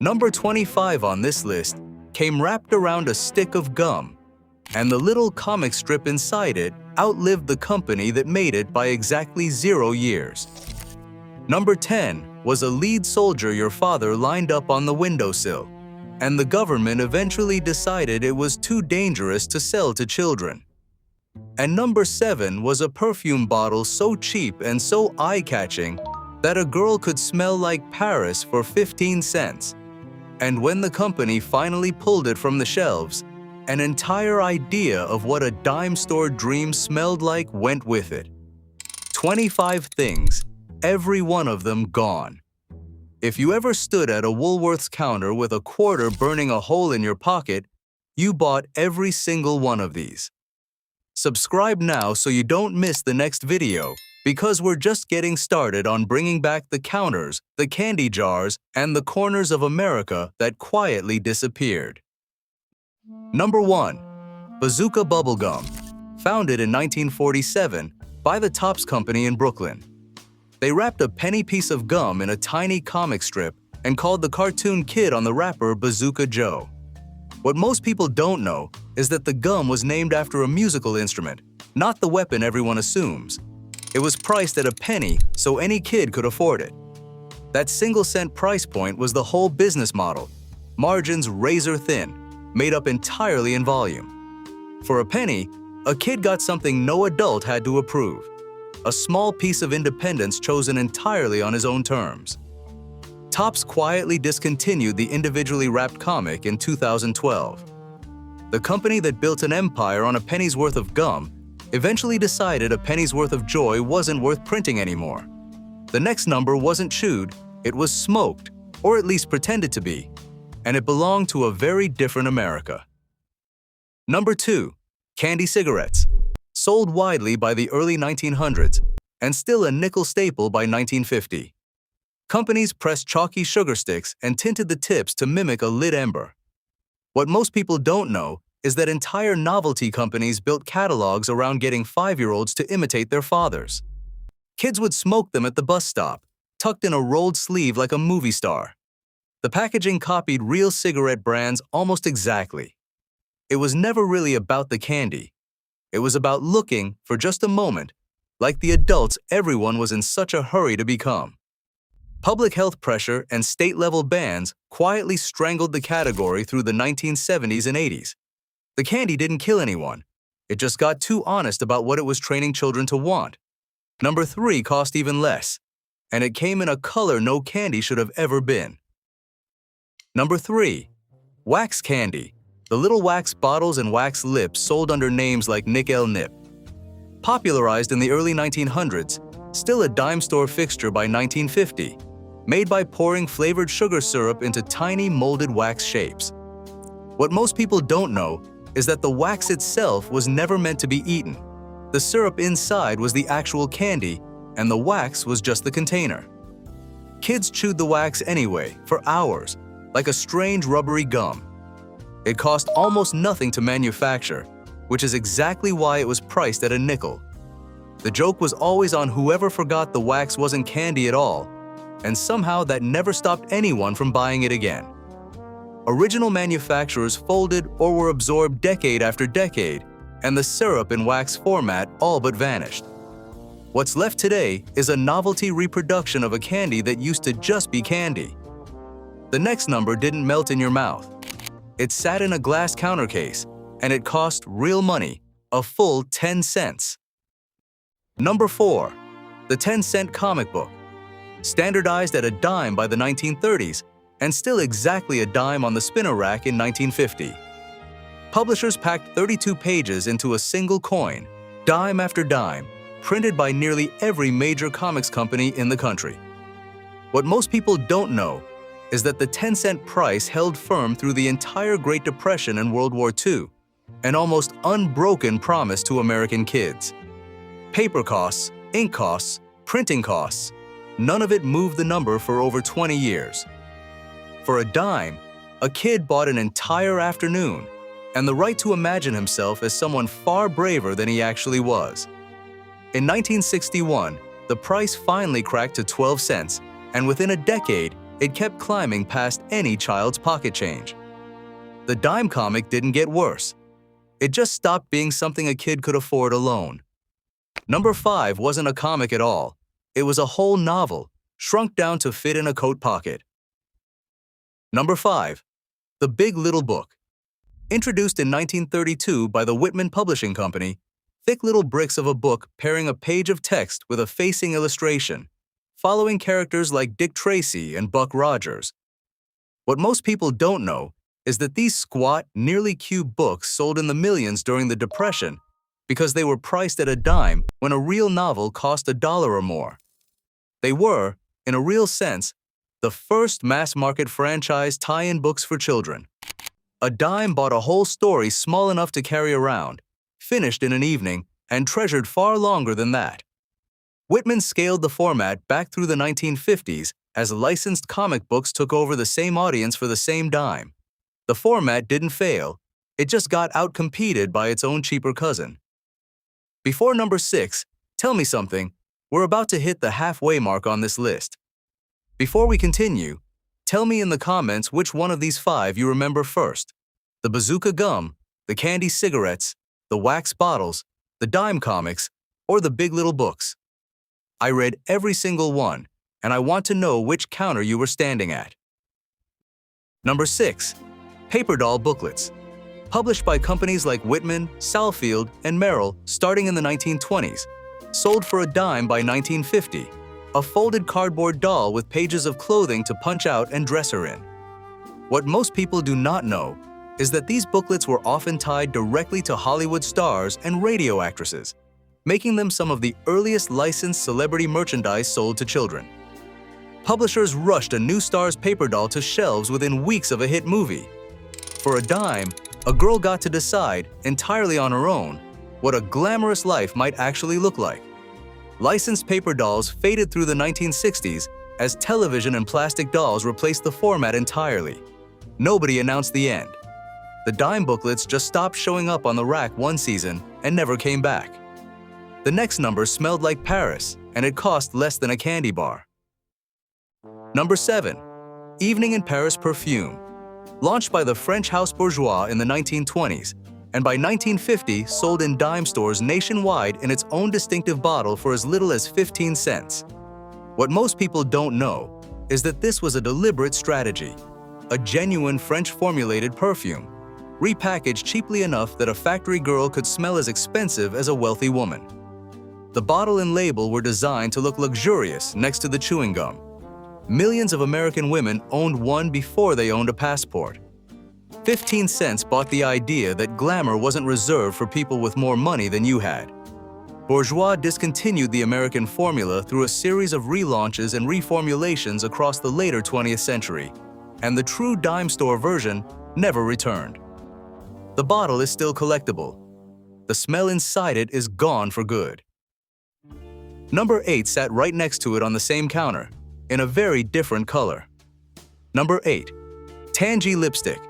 Number 25 on this list came wrapped around a stick of gum, and the little comic strip inside it outlived the company that made it by exactly 0 years. Number 10 was a lead soldier your father lined up on the windowsill, and the government eventually decided it was too dangerous to sell to children. And number 7 was a perfume bottle so cheap and so eye-catching that a girl could smell like Paris for 15 cents. And when the company finally pulled it from the shelves, an entire idea of what a dime store dream smelled like went with it. 25 things, every one of them gone. If you ever stood at a Woolworth's counter with a quarter burning a hole in your pocket, you bought every single one of these. Subscribe now so you don't miss the next video, because we're just getting started on bringing back the counters, the candy jars, and the corners of America that quietly disappeared. Number 1. Bazooka Bubblegum, founded in 1947 by the Topps Company in Brooklyn. They wrapped a penny piece of gum in a tiny comic strip and called the cartoon kid on the wrapper Bazooka Joe. What most people don't know is that the gum was named after a musical instrument, not the weapon everyone assumes. It was priced at a penny so any kid could afford it. That single-cent price point was the whole business model, margins razor thin, made up entirely in volume. For a penny, a kid got something no adult had to approve, a small piece of independence chosen entirely on his own terms. Topps quietly discontinued the individually wrapped comic in 2012. The company that built an empire on a penny's worth of gum eventually decided a penny's worth of joy wasn't worth printing anymore. The next number wasn't chewed, it was smoked, or at least pretended to be, and it belonged to a very different America. Number 2. Candy cigarettes, sold widely by the early 1900s and still a nickel staple by 1950. Companies pressed chalky sugar sticks and tinted the tips to mimic a lit ember. What most people don't know is that entire novelty companies built catalogs around getting 5-year-olds to imitate their fathers. Kids would smoke them at the bus stop, tucked in a rolled sleeve like a movie star. The packaging copied real cigarette brands almost exactly. It was never really about the candy. It was about looking, for just a moment, like the adults everyone was in such a hurry to become. Public health pressure and state-level bans quietly strangled the category through the 1970s and 80s. The candy didn't kill anyone. It just got too honest about what it was training children to want. Number 3 cost even less, and it came in a color no candy should have ever been. Number 3. Wax candy, the little wax bottles and wax lips sold under names like Nickel Nip. Popularized in the early 1900s, still a dime store fixture by 1950, made by pouring flavored sugar syrup into tiny molded wax shapes. What most people don't know is that the wax itself was never meant to be eaten. The syrup inside was the actual candy, and the wax was just the container. Kids chewed the wax anyway, for hours, like a strange rubbery gum. It cost almost nothing to manufacture, which is exactly why it was priced at a nickel. The joke was always on whoever forgot the wax wasn't candy at all, and somehow that never stopped anyone from buying it again. Original manufacturers folded or were absorbed decade after decade, and the syrup in wax format all but vanished. What's left today is a novelty reproduction of a candy that used to just be candy. The next number didn't melt in your mouth. It sat in a glass counter case, and it cost real money, a full 10 cents. Number 4. The 10-cent comic book. Standardized at a dime by the 1930s, and still exactly a dime on the spinner rack in 1950. Publishers packed 32 pages into a single coin, dime after dime, printed by nearly every major comics company in the country. What most people don't know is that the 10-cent price held firm through the entire Great Depression and World War II, an almost unbroken promise to American kids. Paper costs, ink costs, printing costs, none of it moved the number for over 20 years. For a dime, a kid bought an entire afternoon and the right to imagine himself as someone far braver than he actually was. In 1961, the price finally cracked to 12 cents, and within a decade, It kept climbing past any child's pocket change. The dime comic didn't get worse. It just stopped being something a kid could afford alone. Number 5 wasn't a comic at all. It was a whole novel, shrunk down to fit in a coat pocket. Number 5. The Big Little Book. Introduced in 1932 by the Whitman Publishing Company, thick little bricks of a book pairing a page of text with a facing illustration, following characters like Dick Tracy and Buck Rogers. What most people don't know is that these squat, nearly cube books sold in the millions during the Depression because they were priced at a dime when a real novel cost $1 or more. They were, in a real sense, the first mass-market franchise tie-in books for children. A dime bought a whole story small enough to carry around, finished in an evening, and treasured far longer than that. Whitman scaled the format back through the 1950s as licensed comic books took over the same audience for the same dime. The format didn't fail, it just got outcompeted by its own cheaper cousin. Before number 6, tell me something, we're about to hit the halfway mark on this list. Before we continue, tell me in the comments which one of these 5 you remember first: the Bazooka gum, the candy cigarettes, the wax bottles, the dime comics, or the Big Little Books. I read every single one, and I want to know which counter you were standing at. Number 6. Paper doll booklets. Published by companies like Whitman, Salfield, and Merrill starting in the 1920s, sold for a dime by 1950, a folded cardboard doll with pages of clothing to punch out and dress her in. What most people do not know is that these booklets were often tied directly to Hollywood stars and radio actresses, making them some of the earliest licensed celebrity merchandise sold to children. Publishers rushed a new star's paper doll to shelves within weeks of a hit movie. For a dime, a girl got to decide, entirely on her own, what a glamorous life might actually look like. Licensed paper dolls faded through the 1960s as television and plastic dolls replaced the format entirely. Nobody announced the end. The dime booklets just stopped showing up on the rack one season and never came back. The next number smelled like Paris, and it cost less than a candy bar. Number 7. Evening in Paris perfume. Launched by the French house bourgeois in the 1920s, and by 1950 sold in dime stores nationwide in its own distinctive bottle for as little as 15 cents. What most people don't know is that this was a deliberate strategy, a genuine French-formulated perfume, repackaged cheaply enough that a factory girl could smell as expensive as a wealthy woman. The bottle and label were designed to look luxurious next to the chewing gum. Millions of American women owned one before they owned a passport. 15 cents bought the idea that glamour wasn't reserved for people with more money than you had. Bourgeois discontinued the American formula through a series of relaunches and reformulations across the later 20th century, and the true dime store version never returned. The bottle is still collectible. The smell inside it is gone for good. Number 8 sat right next to it on the same counter, in a very different color. Number 8. Tangee lipstick.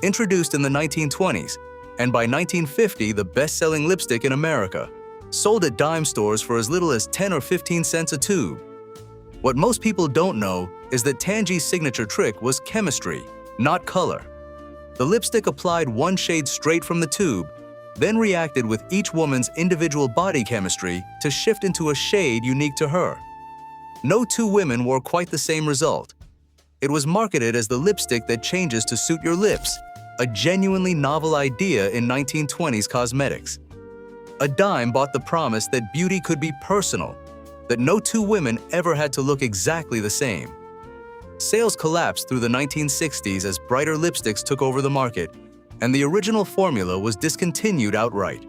Introduced in the 1920s, and by 1950 the best-selling lipstick in America, sold at dime stores for as little as 10 or 15 cents a tube. What most people don't know is that Tangee's signature trick was chemistry, not color. The lipstick applied one shade straight from the tube, then reacted with each woman's individual body chemistry to shift into a shade unique to her. No two women wore quite the same result. It was marketed as the lipstick that changes to suit your lips, a genuinely novel idea in 1920s cosmetics. A dime bought the promise that beauty could be personal, that no two women ever had to look exactly the same. Sales collapsed through the 1960s as brighter lipsticks took over the market, and the original formula was discontinued outright.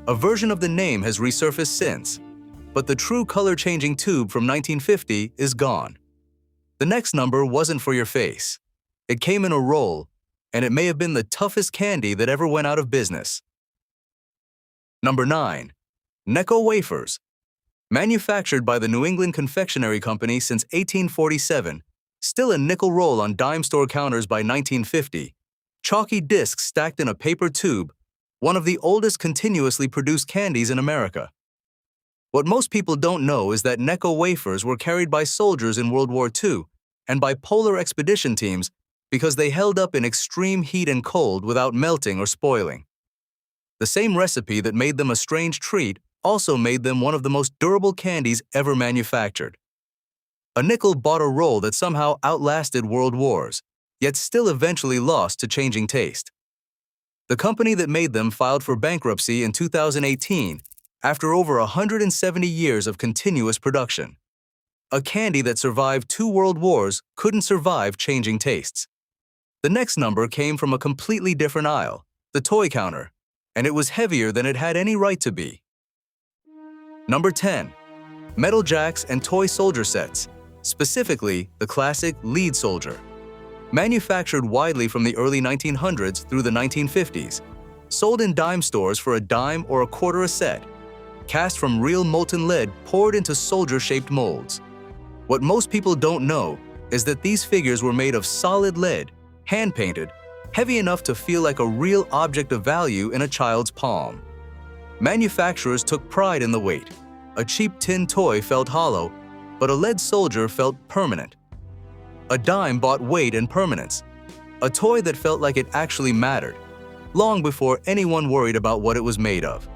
A version of the name has resurfaced since, but the true color-changing tube from 1950 is gone. The next number wasn't for your face. It came in a roll, and it may have been the toughest candy that ever went out of business. Number 9. Necco wafers. Manufactured by the New England Confectionery Company since 1847, still a nickel roll on dime store counters by 1950, chalky discs stacked in a paper tube, one of the oldest continuously produced candies in America. What most people don't know is that Necco wafers were carried by soldiers in World War II and by polar expedition teams because they held up in extreme heat and cold without melting or spoiling. The same recipe that made them a strange treat also made them one of the most durable candies ever manufactured. A nickel bought a role that somehow outlasted world wars, yet still eventually lost to changing taste. The company that made them filed for bankruptcy in 2018 after over 170 years of continuous production. A candy that survived 2 world wars couldn't survive changing tastes. The next number came from a completely different aisle, the toy counter, and it was heavier than it had any right to be. Number 10. Metal Jacks and Toy Soldier Sets, specifically the classic Lead Soldier. Manufactured widely from the early 1900s through the 1950s, sold in dime stores for a dime or a quarter a set, cast from real molten lead poured into soldier-shaped molds. What most people don't know is that these figures were made of solid lead, hand-painted, heavy enough to feel like a real object of value in a child's palm. Manufacturers took pride in the weight. A cheap tin toy felt hollow, but a lead soldier felt permanent. A dime bought weight and permanence. A toy that felt like it actually mattered, long before anyone worried about what it was made of.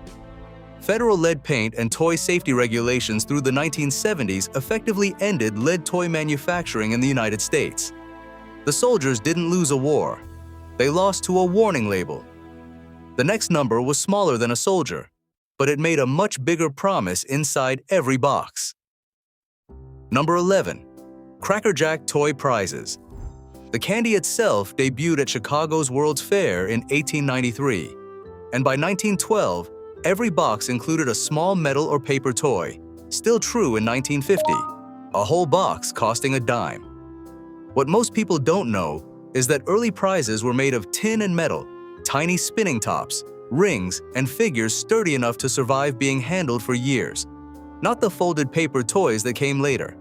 Federal lead paint and toy safety regulations through the 1970s effectively ended lead toy manufacturing in the United States. The soldiers didn't lose a war. They lost to a warning label. The next number was smaller than a soldier, but it made a much bigger promise inside every box. Number 11. Cracker Jack Toy Prizes. The candy itself debuted at Chicago's World's Fair in 1893, and by 1912, every box included a small metal or paper toy, still true in 1950, a whole box costing a dime. What most people don't know is that early prizes were made of tin and metal, tiny spinning tops, rings, and figures sturdy enough to survive being handled for years, not the folded paper toys that came later.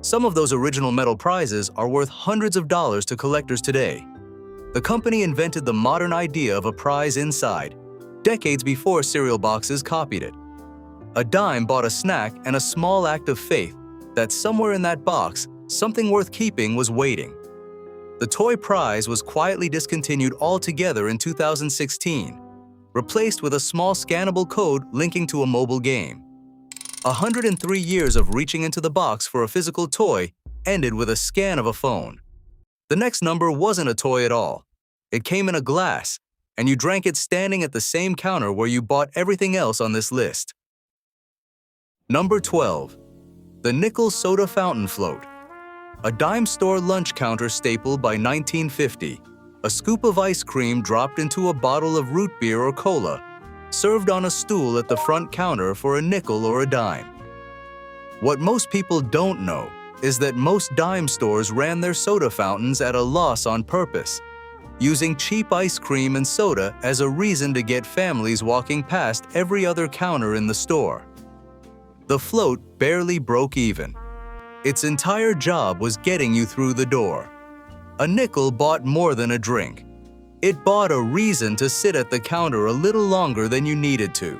Some of those original metal prizes are worth hundreds of dollars to collectors today. The company invented the modern idea of a prize inside, decades before cereal boxes copied it. A dime bought a snack and a small act of faith that somewhere in that box, something worth keeping was waiting. The toy prize was quietly discontinued altogether in 2016, replaced with a small scannable code linking to a mobile game. 103 years of reaching into the box for a physical toy ended with a scan of a phone. The next number wasn't a toy at all. It came in a glass, and you drank it standing at the same counter where you bought everything else on this list. Number 12. The Nickel Soda Fountain Float. A dime store lunch counter staple by 1950, a scoop of ice cream dropped into a bottle of root beer or cola, served on a stool at the front counter for a nickel or a dime. What most people don't know is that most dime stores ran their soda fountains at a loss on purpose, using cheap ice cream and soda as a reason to get families walking past every other counter in the store. The float barely broke even. Its entire job was getting you through the door. A nickel bought more than a drink. It bought a reason to sit at the counter a little longer than you needed to.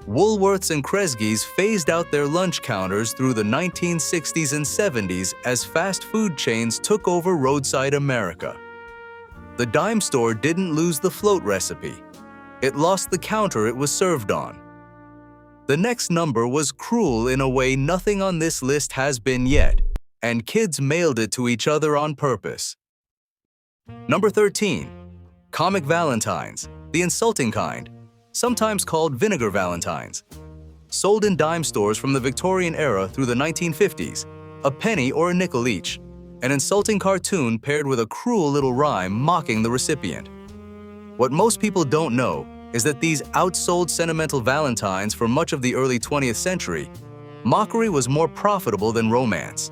Woolworths and Kresge's phased out their lunch counters through the 1960s and 70s as fast food chains took over roadside America. The dime store didn't lose the float recipe. It lost the counter it was served on. The next number was cruel in a way nothing on this list has been yet, and kids mailed it to each other on purpose. Number 13. Comic Valentines, the insulting kind, sometimes called vinegar Valentines. Sold in dime stores from the Victorian era through the 1950s, a penny or a nickel each, an insulting cartoon paired with a cruel little rhyme mocking the recipient. What most people don't know is that these outsold sentimental Valentines for much of the early 20th century, mockery was more profitable than romance.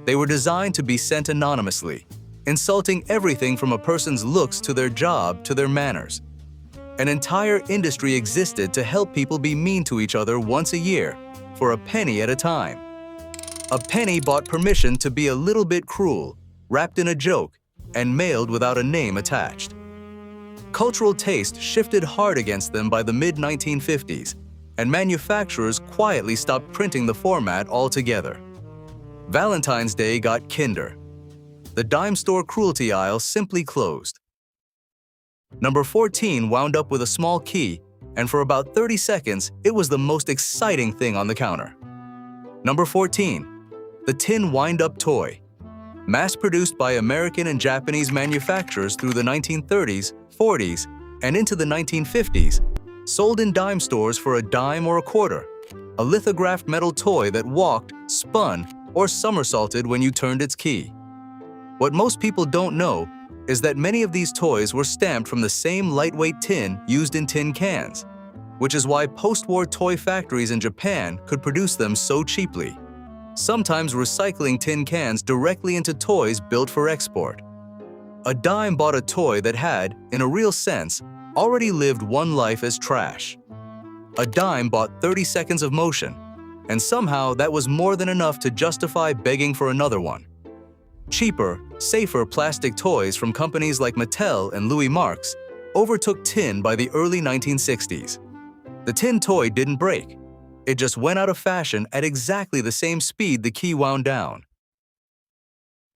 They were designed to be sent anonymously, insulting everything from a person's looks to their job to their manners. An entire industry existed to help people be mean to each other once a year, for a penny at a time. A penny bought permission to be a little bit cruel, wrapped in a joke, and mailed without a name attached. Cultural taste shifted hard against them by the mid-1950s, and manufacturers quietly stopped printing the format altogether. Valentine's Day got kinder, The dime store cruelty aisle simply closed. Number 14 wound up with a small key, and for about 30 seconds, it was the most exciting thing on the counter. Number 14. The tin wind-up toy. Mass-produced by American and Japanese manufacturers through the 1930s, 40s, and into the 1950s, sold in dime stores for a dime or a quarter. A lithographed metal toy that walked, spun, or somersaulted when you turned its key. What most people don't know is that many of these toys were stamped from the same lightweight tin used in tin cans, which is why post-war toy factories in Japan could produce them so cheaply, sometimes recycling tin cans directly into toys built for export. A dime bought a toy that had, in a real sense, already lived one life as trash. A dime bought 30 seconds of motion, and somehow that was more than enough to justify begging for another one. Cheaper, safer plastic toys from companies like Mattel and Louis Marx overtook tin by the early 1960s. The tin toy didn't break. It just went out of fashion at exactly the same speed the key wound down.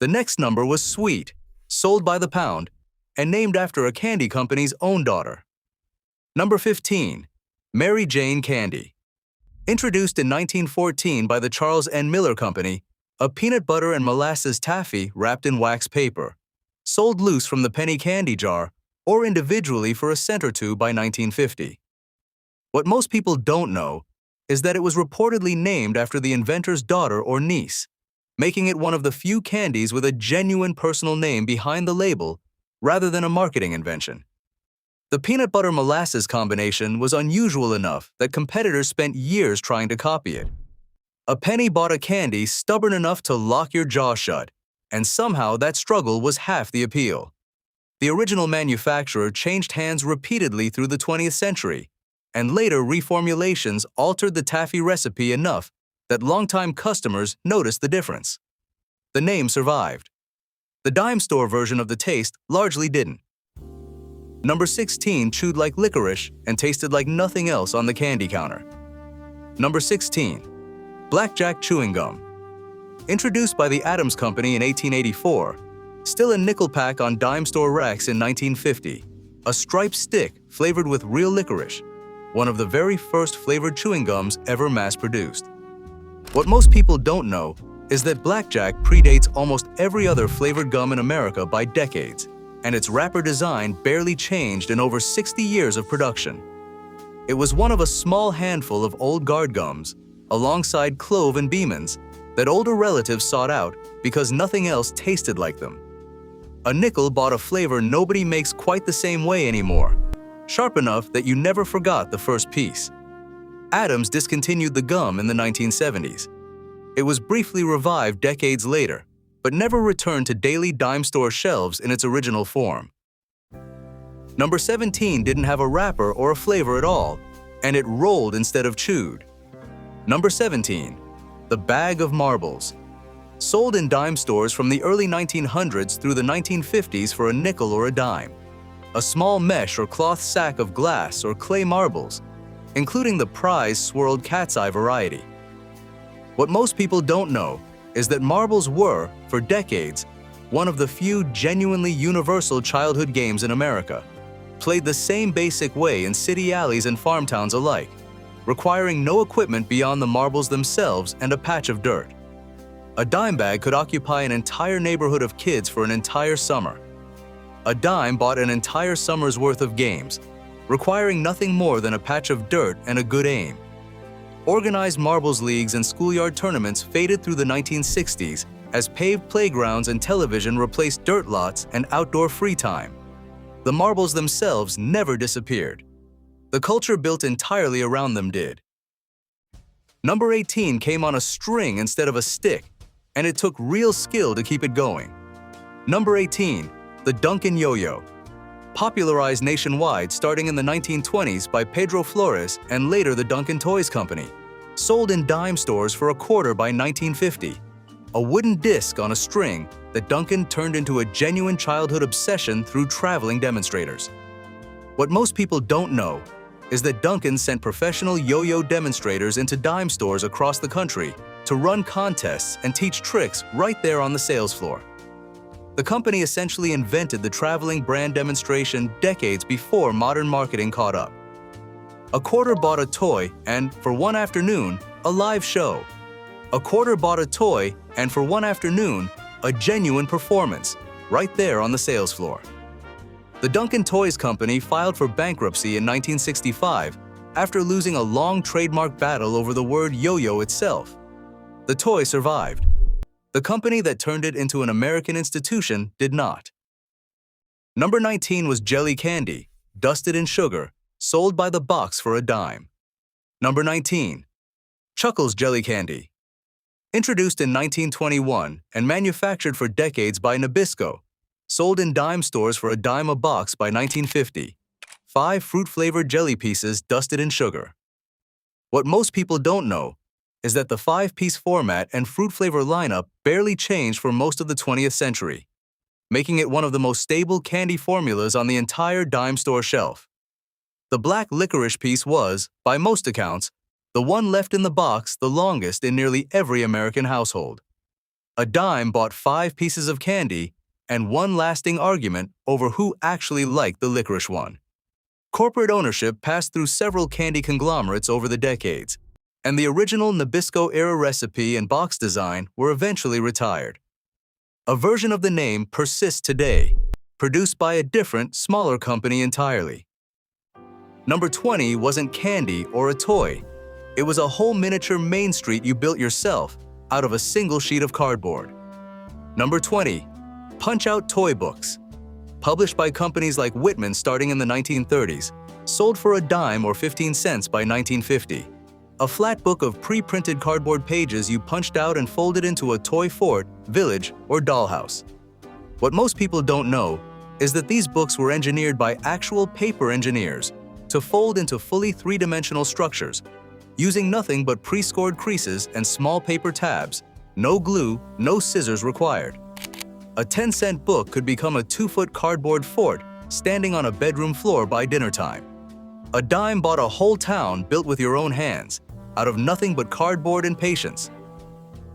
The next number was Sweet, sold by the pound, and named after a candy company's own daughter. Number 15. Mary Jane Candy. Introduced in 1914 by the Charles N. Miller Company, a peanut butter and molasses taffy wrapped in wax paper, sold loose from the penny candy jar or individually for a cent or two by 1950. What most people don't know is that it was reportedly named after the inventor's daughter or niece, making it one of the few candies with a genuine personal name behind the label rather than a marketing invention. The peanut butter molasses combination was unusual enough that competitors spent years trying to copy it. A penny bought a candy stubborn enough to lock your jaw shut, and somehow that struggle was half the appeal. The original manufacturer changed hands repeatedly through the 20th century, and later reformulations altered the taffy recipe enough that longtime customers noticed the difference. The name survived. The dime store version of the taste largely didn't. Number 16 chewed like licorice and tasted like nothing else on the candy counter. Number 16. Blackjack chewing gum. Introduced by the Adams Company in 1884, still a nickel pack on dime store racks in 1950, a striped stick flavored with real licorice, one of the very first flavored chewing gums ever mass-produced. What most people don't know is that Blackjack predates almost every other flavored gum in America by decades, and its wrapper design barely changed in over 60 years of production. It was one of a small handful of old guard gums, alongside Clove and Beeman's, that older relatives sought out because nothing else tasted like them. A nickel bought a flavor nobody makes quite the same way anymore, sharp enough that you never forgot the first piece. Adams discontinued the gum in the 1970s. It was briefly revived decades later, but never returned to daily dime store shelves in its original form. Number 17 didn't have a wrapper or a flavor at all, and it rolled instead of chewed. Number 17. The bag of marbles. Sold in dime stores from the early 1900s through the 1950s for a nickel or a dime. A small mesh or cloth sack of glass or clay marbles, including the prized swirled cat's eye variety. What most people don't know is that marbles were, for decades, one of the few genuinely universal childhood games in America, played the same basic way in city alleys and farm towns alike, requiring no equipment beyond the marbles themselves and a patch of dirt. A dime bag could occupy an entire neighborhood of kids for an entire summer. A dime bought an entire summer's worth of games, requiring nothing more than a patch of dirt and a good aim. Organized marbles leagues and schoolyard tournaments faded through the 1960s as paved playgrounds and television replaced dirt lots and outdoor free time. The marbles themselves never disappeared. The culture built entirely around them did. Number 18 came on a string instead of a stick, and it took real skill to keep it going. Number 18, the Duncan yo-yo. Popularized nationwide starting in the 1920s by Pedro Flores and later the Duncan Toys Company. Sold in dime stores for a quarter by 1950. A wooden disc on a string that Duncan turned into a genuine childhood obsession through traveling demonstrators. What most people don't know is that Duncan sent professional yo-yo demonstrators into dime stores across the country to run contests and teach tricks right there on the sales floor. The company essentially invented the traveling brand demonstration decades before modern marketing caught up. A quarter bought a toy and, for one afternoon, a live show. A quarter bought a toy and, for one afternoon, a genuine performance, right there on the sales floor. The Duncan Toys Company filed for bankruptcy in 1965 after losing a long trademark battle over the word yo-yo itself. The toy survived. The company that turned it into an American institution did not. Number 19 was jelly candy, dusted in sugar, sold by the box for a dime. Number 19. Chuckles jelly candy. Introduced in 1921 and manufactured for decades by Nabisco, sold in dime stores for a dime a box by 1950. 5 fruit-flavored jelly pieces dusted in sugar. What most people don't know is that the 5-piece format and fruit flavor lineup barely changed for most of the 20th century, making it one of the most stable candy formulas on the entire dime store shelf. The black licorice piece was, by most accounts, the one left in the box the longest in nearly every American household. A dime bought 5 pieces of candy and one lasting argument over who actually liked the licorice one. Corporate ownership passed through several candy conglomerates over the decades, and the original Nabisco-era recipe and box design were eventually retired. A version of the name persists today, produced by a different, smaller company entirely. Number 20 wasn't candy or a toy. It was a whole miniature Main Street you built yourself out of a single sheet of cardboard. Number 20. Punch-Out toy books. Published by companies like Whitman starting in the 1930s, sold for a dime or 15 cents by 1950. A flat book of pre-printed cardboard pages you punched out and folded into a toy fort, village, or dollhouse. What most people don't know is that these books were engineered by actual paper engineers to fold into fully three-dimensional structures, using nothing but pre-scored creases and small paper tabs, no glue, no scissors required. A 10-cent book could become a 2-foot cardboard fort standing on a bedroom floor by dinner time. A dime bought a whole town built with your own hands, out of nothing but cardboard and patience.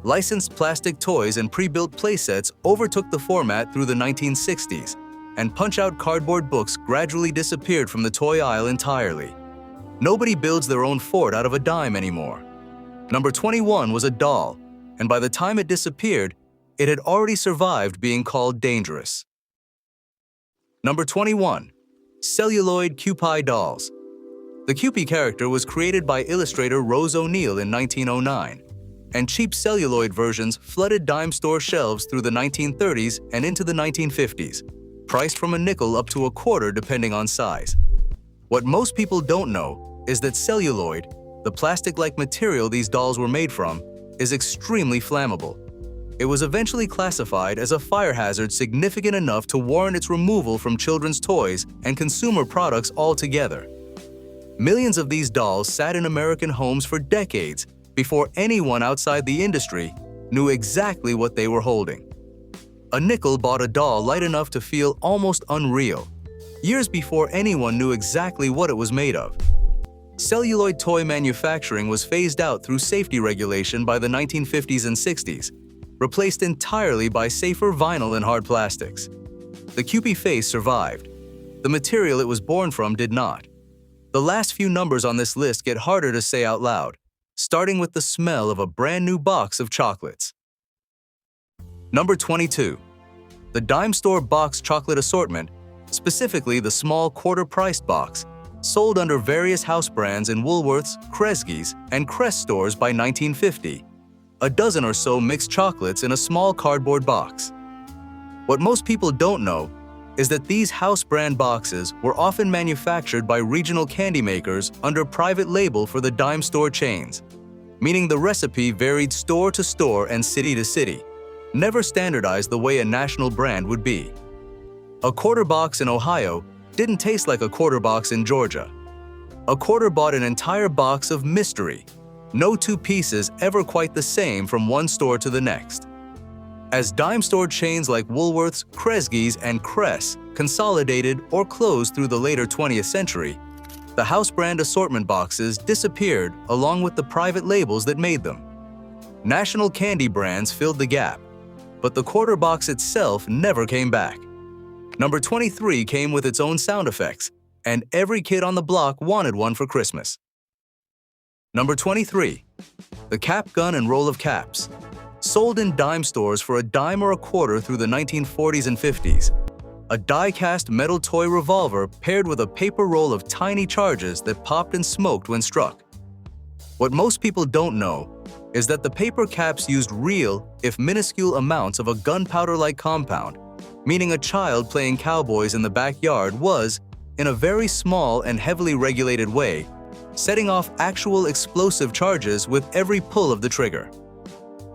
Licensed plastic toys and pre-built playsets overtook the format through the 1960s, and punch-out cardboard books gradually disappeared from the toy aisle entirely. Nobody builds their own fort out of a dime anymore. Number 21 was a doll, and by the time it disappeared, it had already survived being called dangerous. Number 21. Celluloid Kewpie dolls. The Kewpie character was created by illustrator Rose O'Neil in 1909, and cheap celluloid versions flooded dime store shelves through the 1930s and into the 1950s, priced from a nickel up to a quarter depending on size. What most people don't know is that celluloid, the plastic-like material these dolls were made from, is extremely flammable. It was eventually classified as a fire hazard significant enough to warrant its removal from children's toys and consumer products altogether. Millions of these dolls sat in American homes for decades before anyone outside the industry knew exactly what they were holding. A nickel bought a doll light enough to feel almost unreal, years before anyone knew exactly what it was made of. Celluloid toy manufacturing was phased out through safety regulation by the 1950s and 60s, replaced entirely by safer vinyl and hard plastics. The Kewpie face survived. The material it was born from did not. The last few numbers on this list get harder to say out loud, starting with the smell of a brand new box of chocolates. Number 22. The dime store box chocolate assortment, specifically the small quarter-priced box, sold under various house brands in Woolworth's, Kresge's, and Kresge stores by 1950. A dozen or so mixed chocolates in a small cardboard box. What most people don't know is that these house brand boxes were often manufactured by regional candy makers under private label for the dime store chains, meaning the recipe varied store to store and city to city, never standardized the way a national brand would be. A quarter box in Ohio didn't taste like a quarter box in Georgia. A quarter bought an entire box of mystery, no two pieces ever quite the same from one store to the next. As dime store chains like Woolworth's, Kresge's, and Kresge consolidated or closed through the later 20th century, the house brand assortment boxes disappeared along with the private labels that made them. National candy brands filled the gap. but the quarter box itself never came back. Number 23 came with its own sound effects, and every kid on the block wanted one for Christmas. Number 23. The cap gun and roll of caps. Sold in dime stores for a dime or a quarter through the 1940s and 50s. A die-cast metal toy revolver paired with a paper roll of tiny charges that popped and smoked when struck. What most people don't know is that the paper caps used real, if minuscule amounts of a gunpowder-like compound, meaning a child playing cowboys in the backyard was, in a very small and heavily regulated way, setting off actual explosive charges with every pull of the trigger.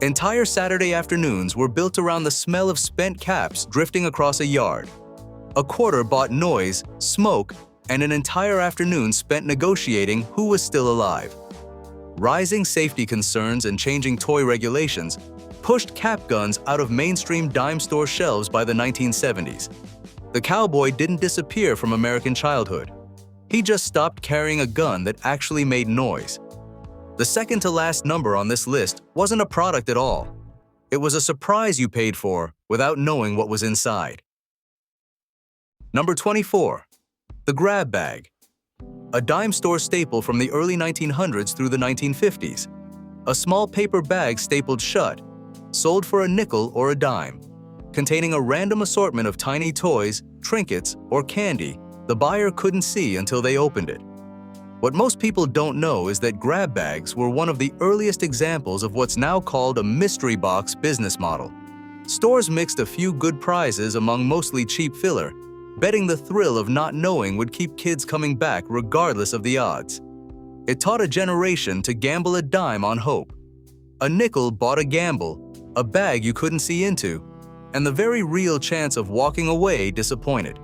Entire Saturday afternoons were built around the smell of spent caps drifting across a yard. A quarter bought noise, smoke, and an entire afternoon spent negotiating who was still alive. Rising safety concerns and changing toy regulations pushed cap guns out of mainstream dime store shelves by the 1970s. The cowboy didn't disappear from American childhood. He just stopped carrying a gun that actually made noise. The second-to-last number on this list wasn't a product at all. It was a surprise you paid for without knowing what was inside. Number 24. The grab bag. A dime store staple from the early 1900s through the 1950s. A small paper bag stapled shut, sold for a nickel or a dime, containing a random assortment of tiny toys, trinkets, or candy the buyer couldn't see until they opened it. What most people don't know is that grab bags were one of the earliest examples of what's now called a mystery box business model. Stores mixed a few good prizes among mostly cheap filler, betting the thrill of not knowing would keep kids coming back regardless of the odds. It taught a generation to gamble a dime on hope. A nickel bought a gamble, a bag you couldn't see into, and the very real chance of walking away disappointed.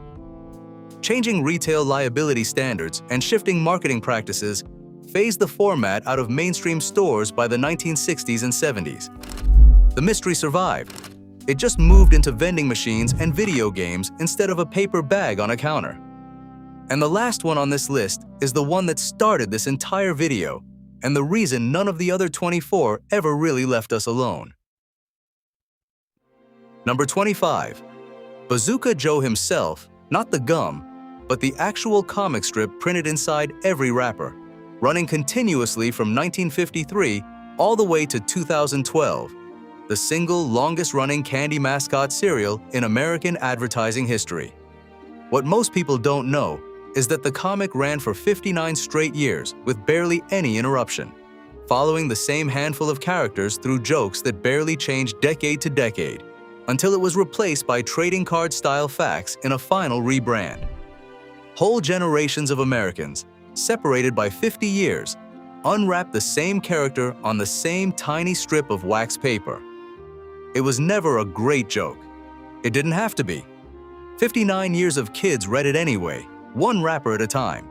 Changing retail liability standards and shifting marketing practices phased the format out of mainstream stores by the 1960s and 70s. The mystery survived. It just moved into vending machines and video games instead of a paper bag on a counter. And the last one on this list is the one that started this entire video, and the reason none of the other 24 ever really left us alone. Number 25. Bazooka Joe himself, not the gum, but the actual comic strip printed inside every wrapper, running continuously from 1953 all the way to 2012, the single longest-running candy mascot cereal in American advertising history. What most people don't know is that the comic ran for 59 straight years with barely any interruption, following the same handful of characters through jokes that barely changed decade to decade, until it was replaced by trading card-style facts in a final rebrand. Whole generations of Americans, separated by 50 years, unwrapped the same character on the same tiny strip of wax paper. It was never a great joke. It didn't have to be. 59 years of kids read it anyway, one wrapper at a time.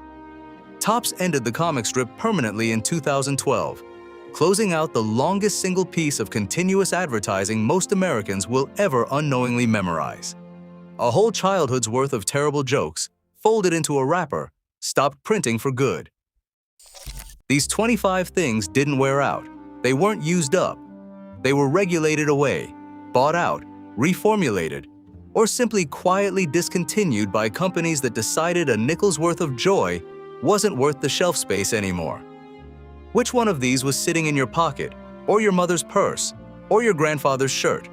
Topps ended the comic strip permanently in 2012, closing out the longest single piece of continuous advertising most Americans will ever unknowingly memorize. A whole childhood's worth of terrible jokes, folded into a wrapper, stopped printing for good. These 25 things didn't wear out. They weren't used up. They were regulated away, bought out, reformulated, or simply quietly discontinued by companies that decided a nickel's worth of joy wasn't worth the shelf space anymore. Which one of these was sitting in your pocket, or your mother's purse, or your grandfather's shirt?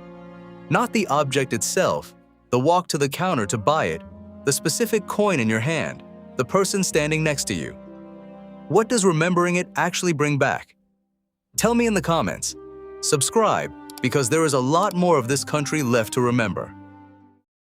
Not the object itself, the walk to the counter to buy it, the specific coin in your hand, the person standing next to you. What does remembering it actually bring back? Tell me in the comments. Subscribe, because there is a lot more of this country left to remember.